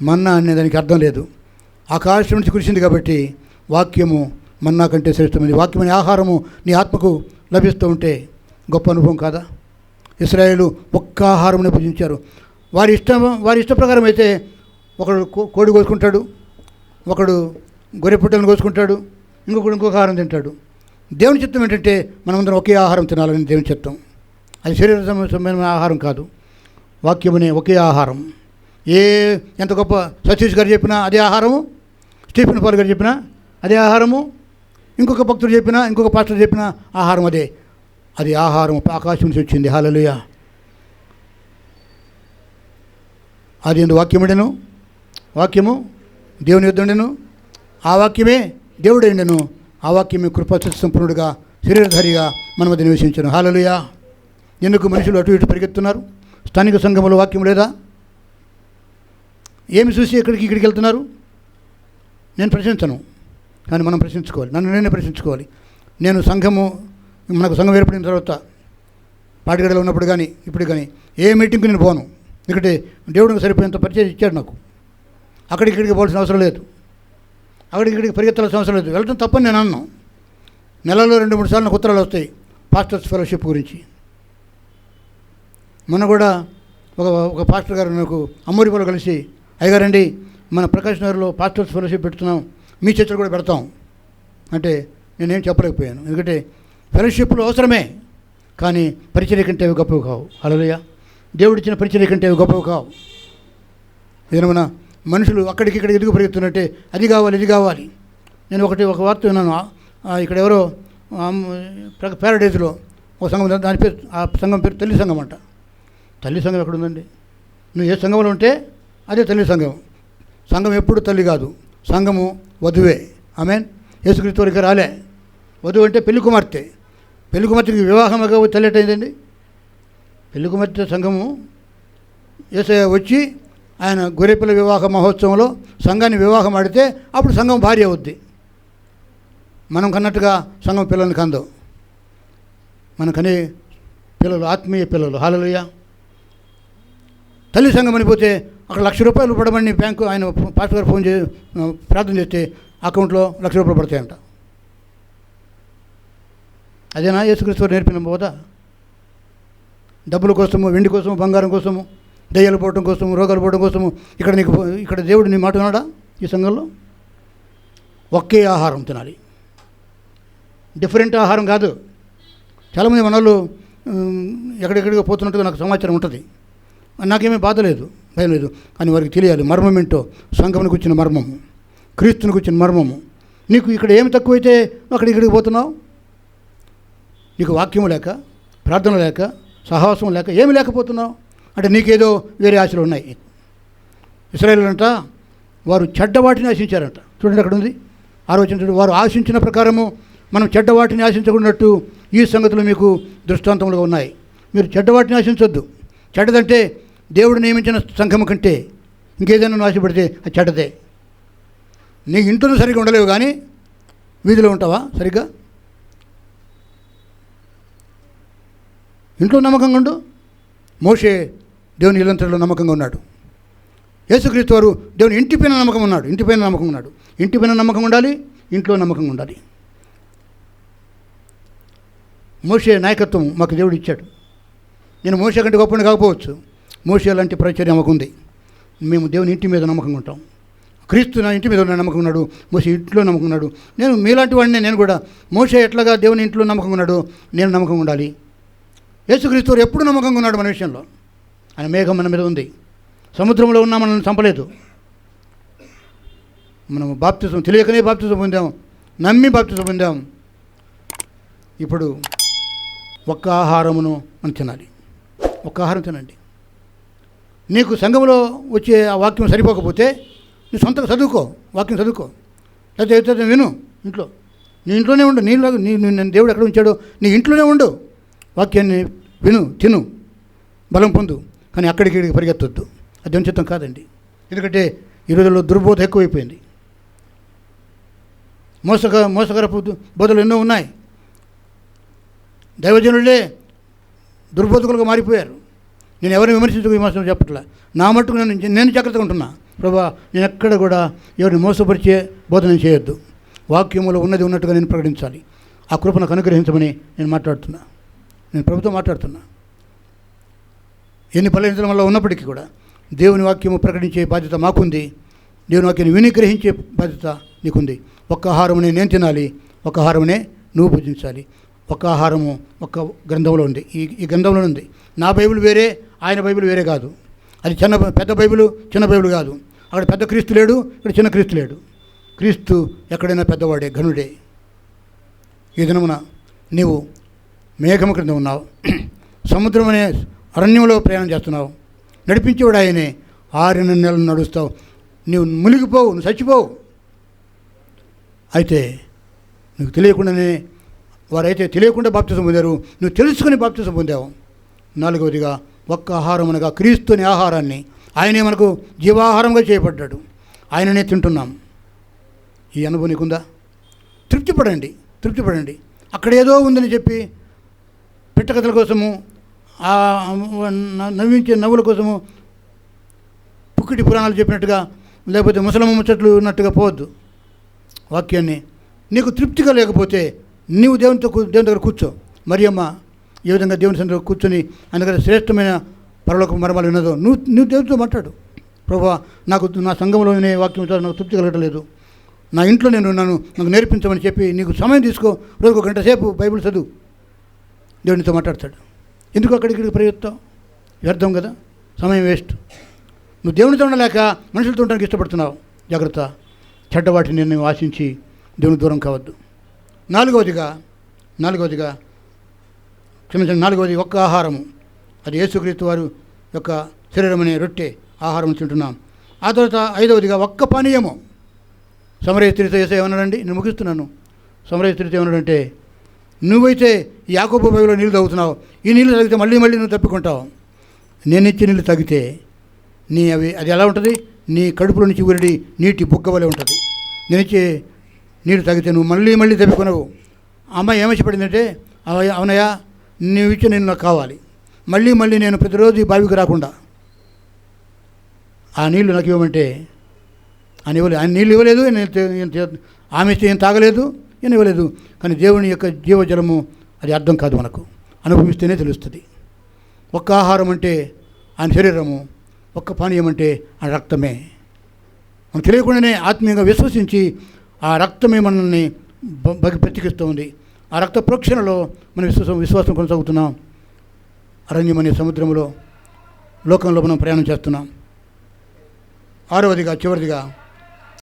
మన్నా అనే దానికి అర్థం లేదు. ఆకాశం నుంచి కురిసింది కాబట్టి వాక్యము మన్నా కంటే శ్రేష్టమైంది. వాక్యం అనే ఆహారము నీ ఆత్మకు లభిస్తూ ఉంటే గొప్ప అనుభవం కాదా? ఇశ్రాయేలు ఒక్క ఆహారంని భుజించారు. వారి ఇష్ట ప్రకారం అయితే ఒకడు కోడి కోసుకుంటాడు, ఒకడు గొర్రె పుట్టలను కోసుకుంటాడు, ఇంకొక ఆహారం తింటాడు. దేవుని చిత్తం ఏంటంటే మనమందరం ఒకే ఆహారం తినాలని దేవుని చిత్తం. అది శరీర సంబంధమైన ఆహారం కాదు. వాక్యమునే ఒకే ఆహారం. ఎంత గొప్ప సతీష్ గారు చెప్పినా అదే ఆహారము, స్టీఫెన్ పాల్ గారు చెప్పినా అదే ఆహారము, ఇంకొక భక్తుడు చెప్పినా, ఇంకొక పాస్టర్ చెప్పినా ఆహారం అదే. అది ఆహారం ఆకాశం నుంచి వచ్చింది. హల్లెలూయా. అది ఎందు వాక్యముండెను, వాక్యము దేవుని యొద్ద ఉండెను, ఆ వాక్యమే దేవుడు ఉండెను, ఆ వాక్యమే కృపాసత్య సంపన్నుడుగా శరీరధారిగా మన మధ్య నివసించను. హల్లెలూయా. ఎందుకు మనుషులు అటు ఇటు పరిగెత్తున్నారు? స్థానిక సంఘంలో వాక్యం లేదా? ఏమి చూసి ఇక్కడికి వెళ్తున్నారు? నేను ప్రశ్నించను, కానీ మనం ప్రశ్నించుకోవాలి. నన్ను నేనే ప్రశ్నించుకోవాలి. నేను మనకు సంఘం ఏర్పడిన తర్వాత పాటిగడలో ఉన్నప్పుడు కానీ ఇప్పుడు కానీ ఏ మీటింగ్కి నేను పోను. ఎందుకంటే దేవుడికి సరిపోయేంత పరిచయం ఇచ్చాడు నాకు. అక్కడికి పోవాల్సిన అవసరం లేదు, అక్కడికి పరిగెత్తాల్సిన అవసరం లేదు. వెళ్ళటం తప్పని నేను అన్నాను. నెలలో 2-3 సార్లు నాకు ఉత్తరాలు వస్తాయి పాస్టర్స్ ఫెలోషిప్ గురించి. మొన్న కూడా ఒక పాస్టర్ గారు నాకు అమ్మూరిపల్లిలో కలిసి, అయ్యగారండి మన ప్రకాష్ నగర్లో పాస్టర్స్ ఫెలోషిప్ పెడుతున్నాం, మీ చర్చలు కూడా పెడతాం అంటే నేనేం చెప్పలేకపోయాను. ఎందుకంటే ఫెలోషిప్లు అవసరమే, కానీ పరిచర్య కంటే అవి గొప్పవి కావు. హల్లెలూయా. దేవుడిచ్చిన పరిచర్య కంటే అవి గొప్పవి కావు. ఏదైనా మనుషులు అక్కడికి ఎదుగు పరిగెత్తున్నట్టే అది కావాలి ఇది కావాలి. నేను ఒక వార్త విన్నాను. ఇక్కడ ఎవరో ప్యారడైజ్లో ఒక సంఘం, దాని పేరు, ఆ సంఘం పేరు తల్లి సంఘం అంట. తల్లి సంఘం ఎక్కడుందండి? నువ్వు ఏ సంఘంలో ఉంటే అదే తల్లి సంఘం. సంఘం ఎప్పుడు తల్లి కాదు, సంఘము వధువే. ఆమేన్. యేసుక్రీస్తు వారికి రాలే. వధువు అంటే పెళ్లి కుమార్తె. పెళ్లి కుమార్తెకి వివాహంగా తల్లి ఎట్టయిందండి? పెళ్లి కుమార్తె సంఘము యేసయ్య వచ్చి ఆయన గొర్రెపిల్ల వివాహ మహోత్సవంలో సంఘాన్ని వివాహం ఆడితే అప్పుడు సంఘం భార్య అవుద్ది. మనం కన్నట్టుగా సంఘం పిల్లల్ని కందు. మనకనే పిల్లలు ఆత్మీయ పిల్లలు. హల్లెలూయా. తల్లి సంఘం అనిపోతే అక్కడ ₹1,00,000 పడమని బ్యాంకు ఆయన పాస్టర్ గారు ఫోన్ చేసి ప్రార్థన చేస్తే అకౌంట్లో ₹1,00,000 పడతాయంట. అదేనా యేసుక్రీస్తు నేర్పిన బోధ? డబ్బుల కోసము, వెండి కోసము, బంగారం కోసము, దయ్యాలు పోవడం కోసము, రోగాలు పోవడం కోసము ఇక్కడ దేవుడు నీ మాట విన్నాడా? ఈ సంఘంలో ఒకే ఆహారం తినాలి, డిఫరెంట్ ఆహారం కాదు. చాలామంది మన వాళ్ళు ఎక్కడెక్కడికి పోతున్నట్టుగా నాకు సమాచారం ఉంటుంది. నాకేమీ బాధ లేదు, భయం లేదు. కానీ వారికి తెలియాలి మర్మం ఏంటో. సంఘమునికి వచ్చిన మర్మము, క్రీస్తునికి వచ్చిన మర్మము. నీకు ఇక్కడ ఏమి తక్కువైతే ఇక్కడికి పోతున్నావు? నీకు వాక్యము లేక, ప్రార్థన లేక, సహవాసం లేక, ఏమి లేకపోతున్నావు అంటే నీకేదో వేరే ఆశలు ఉన్నాయి. ఇశ్రాయేలు అంట వారు చెడ్డవాటిని ఆశించారంట. చూడండి అక్కడ ఉంది ఆలోచించండి. వారు ఆశించిన ప్రకారము మనం చెడ్డవాటిని ఆశించకున్నట్టు ఈ సంగతులు మీకు దృష్టాంతములుగా ఉన్నాయి. మీరు చెడ్డవాటిని ఆశించొద్దు. చెడ్డదంటే దేవుడు నియమించిన సంఘము కంటే ఇంకేదైనా నువ్వు ఆశపడితే అది చెడ్డదే. నీ ఇంట్లో సరిగ్గా ఉండలేవు కానీ వీధిలో ఉంటావా సరిగ్గా? ఇంట్లో నమ్మకంగా ఉండు. మోషే దేవుని ఇల్లంతలో నమ్మకంగా ఉన్నాడు. యేసుక్రీస్తు వారు దేవుని ఇంటిపైన నమ్మకం ఉన్నాడు. ఇంటిపైన నమ్మకం ఉండాలి, ఇంట్లో నమ్మకంగా ఉండాలి. మోషే నాయకత్వం మాకు దేవుడు ఇచ్చాడు. నేను మోషే కంటే గొప్పని కాకపోవచ్చు, మోషే లాంటి పరిచర్య మాకు ఉంది. మేము దేవుని ఇంటి మీద నమ్మకంగా ఉంటాం. క్రీస్తు నా ఇంటి మీద నమ్మకం ఉన్నాడు, మోషే ఇంట్లో నమ్మకం ఉన్నాడు. నేను మీలాంటి వాడిని. నేను కూడా మోషే ఎట్లాగా దేవుని ఇంట్లో నమ్మకంగా ఉన్నాడు, నేను నమ్మకంగా ఉండాలి. యేసుక్రీస్తు వారు ఎప్పుడు నమ్మకంగా ఉన్నాడు మన విషయంలో. ఆయన మేఘం మన మీద ఉంది. సముద్రంలో ఉన్నా మనల్ని చంపలేదు. మనం బాప్తిజం తెలియకనే బాప్తిజం పొందాం, నమ్మి బాప్తిజం పొందాం. ఇప్పుడు ఒక్క ఆహారమును మనం తినాలి. ఒక్క ఆహారం తినండి. నీకు సంఘంలో వచ్చే ఆ వాక్యం సరిపోకపోతే నీ సొంతంగా చదువుకో, వాక్యం చదువుకో, లేకపోతే విను. నీ ఇంట్లోనే ఉండు. నేను దేవుడు ఎక్కడ ఉంచాడో నీ ఇంట్లోనే ఉండు. వాక్యాన్ని విను, తిను, బలం పొందు. కానీ అక్కడికి పరిగెత్తొద్దు. అది ఉచితం కాదండి. ఎందుకంటే ఈ రోజుల్లో దుర్బోధ ఎక్కువైపోయింది. మోసకరపు బోధలు ఎన్నో ఉన్నాయి. దైవజనులే దుర్బోధకులుగా మారిపోయారు. నేను ఎవరిని విమర్శించకు చెప్పట్లా. నా మట్టుకు నేను జాగ్రత్తగా ఉంటున్నా. ప్రభా నేను ఎక్కడ కూడా ఎవరిని మోసపరిచే బోధన చేయొద్దు, వాక్యములో ఉన్నది ఉన్నట్టుగా నేను ప్రకటించాలి. ఆ కృప నాకు అనుగ్రహించమని నేను మాట్లాడుతున్నా. నేను ప్రభుతో మాట్లాడుతున్నా. ఎన్ని బలహీనతల వల్ల ఉన్నప్పటికీ కూడా దేవుని వాక్యము ప్రకటించే బాధ్యత మాకుంది. దేవుని వాక్యాన్ని వినిగ్రహించే బాధ్యత నీకుంది. ఒక్క ఆహారమునే నేను తినాలి, ఒక్క ఆహారమునే నువ్వు భుజించాలి. ఒక్క ఆహారము ఒక్క గ్రంథంలో ఉంది, ఈ గ్రంథంలో ఉంది. నా బైబిల్ వేరే, ఆయన బైబిల్ వేరే కాదు. అది పెద్ద బైబిల్, చిన్న బైబిల్ కాదు. అక్కడ పెద్ద క్రీస్తు లేడు, ఇక్కడ చిన్న క్రీస్తు లేడు. క్రీస్తు ఎక్కడైనా పెద్దవాడే, ఘనుడే. ఈ దినమున నీవు మేఘము క్రింద ఉన్నావు, సముద్రం అనే అరణ్యంలో ప్రయాణం చేస్తున్నావు. నడిపించేవాడు ఆయనే. 6 నెలలు నడుస్తావు. నువ్వు మునిగిపోవు, నువ్వు చచ్చిపోవు. అయితే నువ్వు తెలియకుండానే, వారైతే తెలియకుండా బాప్తిసం పొందారు, నువ్వు తెలుసుకుని బాప్తిసం పొందావు. 4వదిగా ఒక్క ఆహారం అనగా క్రీస్తుని ఆహారాన్ని, ఆయనే మనకు జీవాహారంగా చేయబడ్డాడు, ఆయననే తింటున్నాం. ఈ అనుభవం నీకుందా? తృప్తిపడండి. అక్కడ ఏదో ఉందని చెప్పి పిట్టకథల కోసము, నవ్వించే నవ్వుల కోసము పుక్కిటి పురాణాలు చెప్పినట్టుగా, లేకపోతే ముసలమ్మ ముచ్చట్లు ఉన్నట్టుగా పోవద్దు. వాక్యాన్ని నీకు తృప్తిగా లేకపోతే నీవు దేవుని దగ్గర కూర్చో. మరియమ్మ ఏ విధంగా దేవుని సన్నిధిలో కూర్చొని ఆయన దగ్గర శ్రేష్టమైన పరలోక మర్మాలు విన్నదో, నువ్వు దేవునితో మాట్లాడు. ప్రభువా, నాకు నా సంఘంలో వినే వాక్యం నాకు తృప్తి కలగట్లేదు, నా ఇంట్లో నేను ఉన్నాను, నాకు నేర్పించమని చెప్పి నీకు సమయం తీసుకో. రోజుకు 1 గంట సేపు బైబిల్ చదువు. దేవునితో మాట్లాడతాడు. ఎందుకు అక్కడికి ప్రయత్నం? వ్యర్థం కదా, సమయం వేస్ట్. నువ్వు దేవునితో ఉండలేక మనుషులతో ఉండడానికి ఇష్టపడుతున్నావు. జాగ్రత్త. చెడ్డవాటిని నేను ఆశించి దేవుని దూరం కావద్దు. 4వదిగా క్షమించండి, 4వది ఒక్క ఆహారము, అది యేసుక్రీస్తు వారు యొక్క శరీరం అనే రొట్టె ఆహారం తింటున్నాం. ఆ తర్వాత 5వదిగా ఒక్క పానీయము. సమరయ స్త్రీతో యేసు ఏమన్నాడండి? నేను ముగిస్తున్నాను. సమరయ స్త్రీతో ఏమన్నాడంటే, నువ్వైతే యాకోబు బావిలో నీళ్ళు తాగుతున్నావు, ఈ నీళ్ళు తాగితే మళ్ళీ నువ్వు తప్పుకుంటావు. నేను ఇచ్చే నీళ్ళు తాగితే అది ఎలా ఉంటుంది? నీ కడుపులో నుంచి ఊరిడి నీటి బుగ్గ వలె ఉంటుంది. నేను ఇచ్చే నీళ్ళు తాగితే నువ్వు మళ్ళీ తప్పుకున్నావు. అమ్మాయి ఏమర్చిపడిందంటే, అవునయ్యా, నువ్వు ఇచ్చే నేను నాకు కావాలి, మళ్ళీ నేను ప్రతిరోజు ఈ బావికి రాకుండా ఆ నీళ్లు నాకు ఇవ్వమంటే ఆయన నీళ్ళు ఇవ్వలేదు, ఆమె ఇస్తే ఏం తాగలేదు, ఏం ఇవ్వలేదు. కానీ దేవుని యొక్క జీవజలము అది అర్థం కాదు, మనకు అనుభవిస్తేనే తెలుస్తుంది. ఒక్క ఆహారం అంటే ఆయన శరీరము, ఒక్క పానీయం అంటే ఆయన రక్తమే. మనం తెలియకుండానే ఆత్మీయంగా విశ్వసించి ఆ రక్తమే మనల్ని బ్రతికిస్తూ ఉంది. ఆ రక్త ప్రోక్షణలో మనం విశ్వాసం కొనసాగుతున్నాం. అరణ్యం అనే సముద్రంలో, లోకంలో మనం ప్రయాణం చేస్తున్నాం. 6వదిగా చివరిదిగా